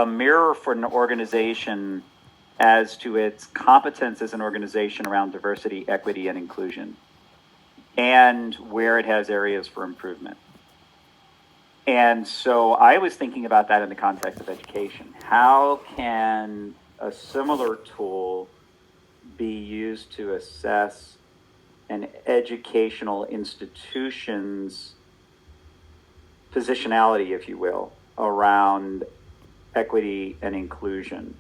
a mirror for an organization as to its competence as an organization around diversity, equity, and inclusion, and where it has areas for improvement. And so I was thinking about that in the context of education. How can a similar tool be used to assess an educational institution's positionality, if you will, around equity and inclusion?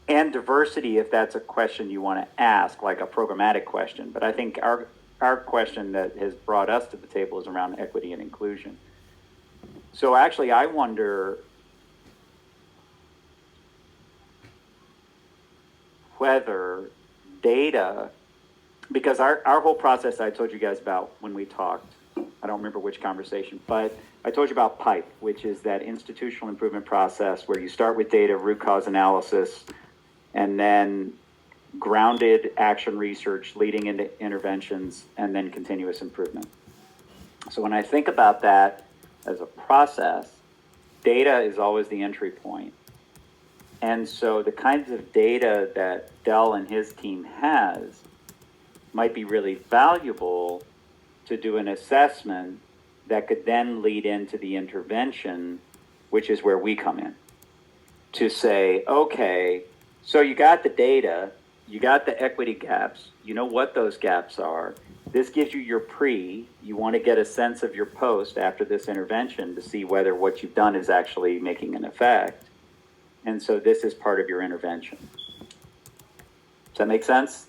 And diversity, if that's a question you want to ask, like a programmatic question. But I think our question that has brought us to the table is around equity and inclusion. So actually, I wonder whether data, because our whole process I told you guys about when we talked, I don't remember which conversation, but I told you about PIPE, which is that institutional improvement process where you start with data, root cause analysis, and then grounded action research leading into interventions, and then continuous improvement. So when I think about that as a process, data is always the entry point. And so the kinds of data that Del and his team has might be really valuable to do an assessment that could then lead into the intervention, which is where we come in. To say, okay, so you got the data, you got the equity gaps, you know what those gaps are. This gives you your you want to get a sense of your post after this intervention to see whether what you've done is actually making an effect. And so this is part of your intervention. Does that make sense?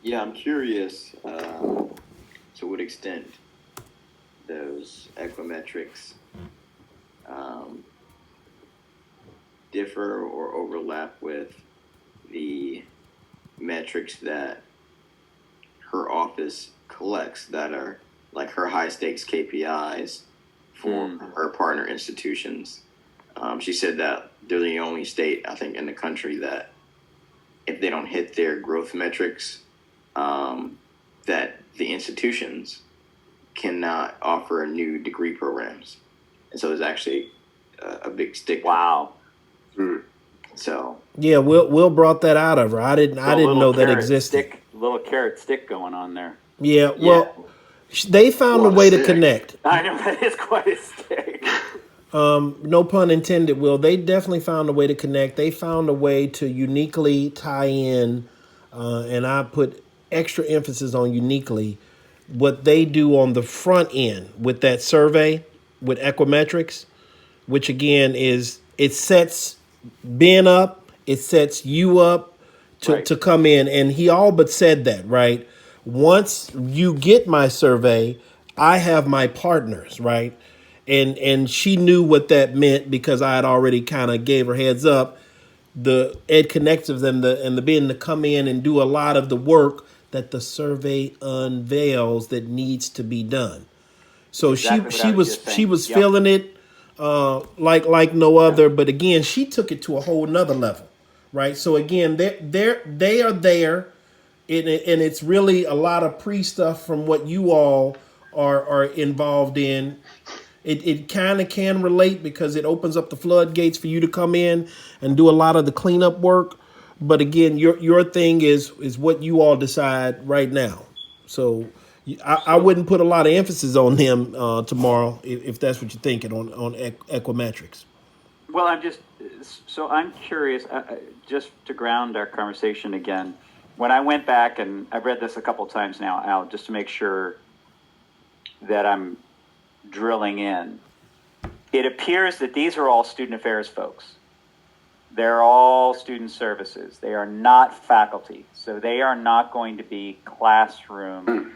Yeah, I'm curious to what extent those equimetrics differ or overlap with the metrics that her office collects that are like her high stakes KPIs for her partner institutions. She said that they're the only state, I think, in the country that if they don't hit their growth metrics, that the institutions cannot offer new degree programs. And so it's actually a big stick. Wow. So yeah, Will brought that out of her. I didn't know that existed. Little carrot stick going on there. Yeah, well, they found a way to connect. I know, that is quite a stick. No pun intended, Will. They definitely found a way to connect. They found a way to uniquely tie in, and I put extra emphasis on uniquely, what they do on the front end with that survey, with Equimetrics, which again is, it sets Ben up, it sets you up to come in. And he all but said that, right? Once you get my survey, I have my partners, right? And she knew what that meant because I had already kind of gave her heads up. The Ed Connectives and the Ben to come in and do a lot of the work that the survey unveils that needs to be done. So she was feeling it like no other. But again, she took it to a whole nother level, right? So again, they are there, and it's really a lot of pre-stuff from what you all are involved in. It kind of can relate because it opens up the floodgates for you to come in and do a lot of the cleanup work. But again, your thing is what you all decide right now. So I wouldn't put a lot of emphasis on them tomorrow if that's what you're thinking on Equimetrics. Well, I'm curious, just to ground our conversation again. When I went back, and I've read this a couple times now, Al, just to make sure that I'm drilling in, it appears that these are all student affairs folks. They're all student services. They are not faculty, so they are not going to be classroom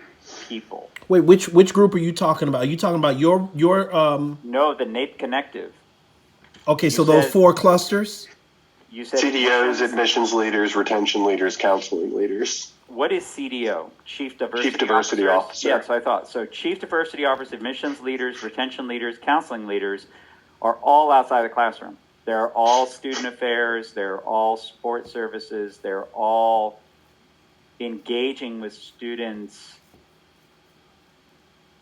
people. Wait, which group are you talking about? Are you talking about your No, the NAEP Connective. Okay, so those 4 clusters? You said CDOs, admissions leaders, retention leaders, counseling leaders. What is CDO? Chief Diversity Officer. Yes, I thought. So Chief Diversity Officer, admissions leaders, retention leaders, counseling leaders are all outside the classroom. They're all student affairs. They're all support services. They're all engaging with students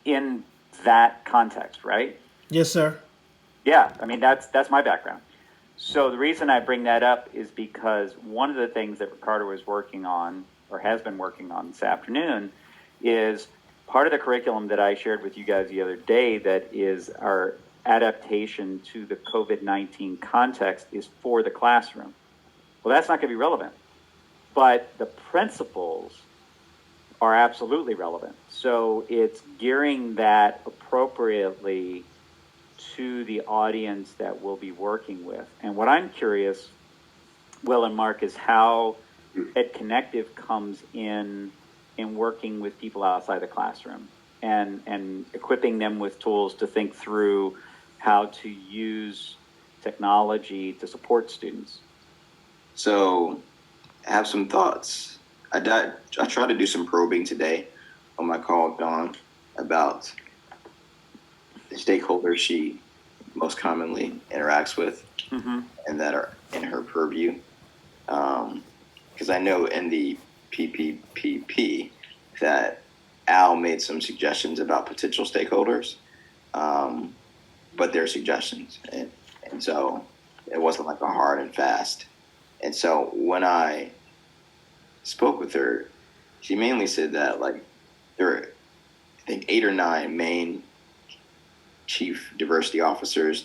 in that context, right? Yes, sir. Yeah, I mean, that's my background. So the reason I bring that up is because one of the things that Ricardo is working on, or has been working on this afternoon, is part of the curriculum that I shared with you guys the other day that is our adaptation to the COVID-19 context is for the classroom. Well, that's not going to be relevant, but the principles are absolutely relevant. So it's gearing that appropriately to the audience that we'll be working with. And what I'm curious, Will and Mark, is how Ed Connective comes in working with people outside the classroom and equipping them with tools to think through how to use technology to support students. So, I have some thoughts. I tried to do some probing today on my call with Dawn about the stakeholders she most commonly interacts with and that are in her purview. Because I know in the PPPP that Al made some suggestions about potential stakeholders, but they're suggestions. And so it wasn't like a hard and fast. And so when I spoke with her, she mainly said that like there are, I think, 8 or 9 main chief diversity officers,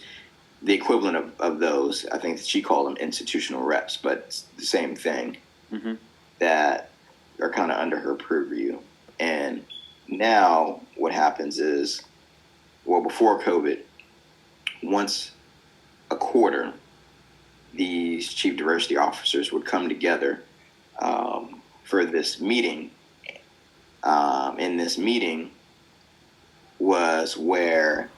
the equivalent of those. I think she called them institutional reps, but it's the same thing, that are kind of under her purview. And now what happens is, well, before COVID, once a quarter, these chief diversity officers would come together for this meeting. In this meeting was where